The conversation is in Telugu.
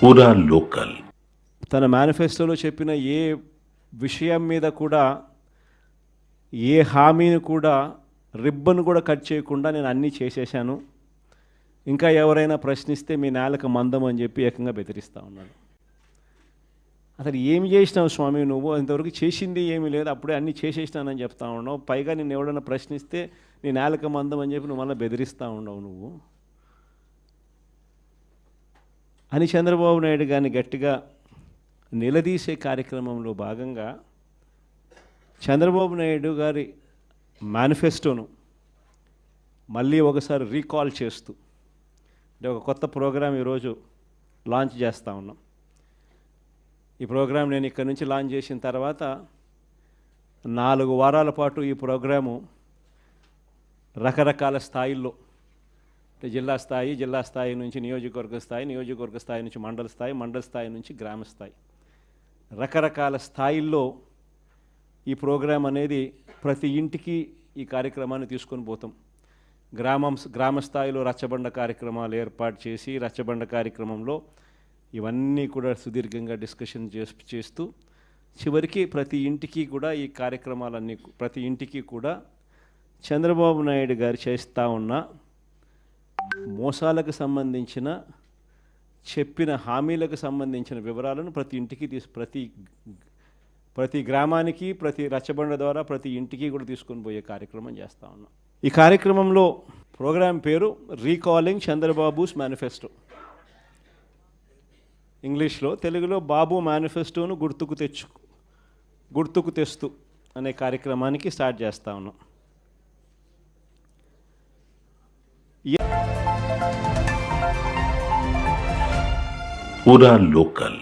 పూరా లోకల్. తన మేనిఫెస్టోలో చెప్పిన ఏ విషయం మీద కూడా ఏ హామీని కూడా రిబ్బన్ కూడా కట్ చేయకుండా నేను అన్నీ చేసేసాను, ఇంకా ఎవరైనా ప్రశ్నిస్తే మీ నేలకు మందం అని చెప్పి ఏకంగా బెదిరిస్తూ ఉన్నాడు. అసలు ఏమి చేసినావు స్వామి నువ్వు? ఇంతవరకు చేసింది ఏమీ లేదు, అప్పుడే అన్నీ చేసేసినానని చెప్తా ఉన్నావు. పైగా నేను ఎవడన్నా ప్రశ్నిస్తే నీ నేలకు మందం అని చెప్పి నువ్వు మళ్ళీ బెదిరిస్తూ ఉండవు నువ్వు అని చంద్రబాబు నాయుడు గారిని గట్టిగా నిలదీసే కార్యక్రమంలో భాగంగా చంద్రబాబు నాయుడు గారి మేనిఫెస్టోను మళ్ళీ ఒకసారి రీకాల్ చేస్తూ అంటే ఒక కొత్త ప్రోగ్రాం ఈరోజు లాంచ్ చేస్తూ ఉన్నాం. ఈ ప్రోగ్రాం నేను ఇక్కడ నుంచి లాంచ్ చేసిన తర్వాత 4 వారాల పాటు ఈ ప్రోగ్రాము రకరకాల స్థాయిల్లో అంటే జిల్లా స్థాయి నుంచి నియోజకవర్గ స్థాయి నుంచి మండల స్థాయి నుంచి గ్రామ స్థాయి, రకరకాల స్థాయిల్లో ఈ ప్రోగ్రాం అనేది ప్రతి ఇంటికి ఈ కార్యక్రమాన్ని తీసుకొని పోతాం. గ్రామ స్థాయిలో రచ్చబండ కార్యక్రమాలు ఏర్పాటు చేసి రచ్చబండ కార్యక్రమంలో ఇవన్నీ కూడా సుదీర్ఘంగా డిస్కషన్ చేస్తూ చివరికి ప్రతి ఇంటికి కూడా ఈ కార్యక్రమాలన్నీ ప్రతి ఇంటికి కూడా చంద్రబాబు నాయుడు గారు చేస్తూ ఉన్న మోసాలకు సంబంధించిన చెప్పిన హామీలకు సంబంధించిన వివరాలను ప్రతి ఇంటికి ప్రతి గ్రామానికి ప్రతి రచ్చబండ ద్వారా ప్రతి ఇంటికి కూడా తీసుకొని పోయే కార్యక్రమం చేస్తూ ఉన్నాం. ఈ కార్యక్రమంలో ప్రోగ్రాం పేరు రీకాలింగ్ చంద్రబాబుస్ మేనిఫెస్టో. ఇంగ్లీష్లో, తెలుగులో బాబు మేనిఫెస్టోను గుర్తుకు తెస్తూ అనే కార్యక్రమానికి స్టార్ట్ చేస్తూ ఉన్నాం. పూరా లోకల్.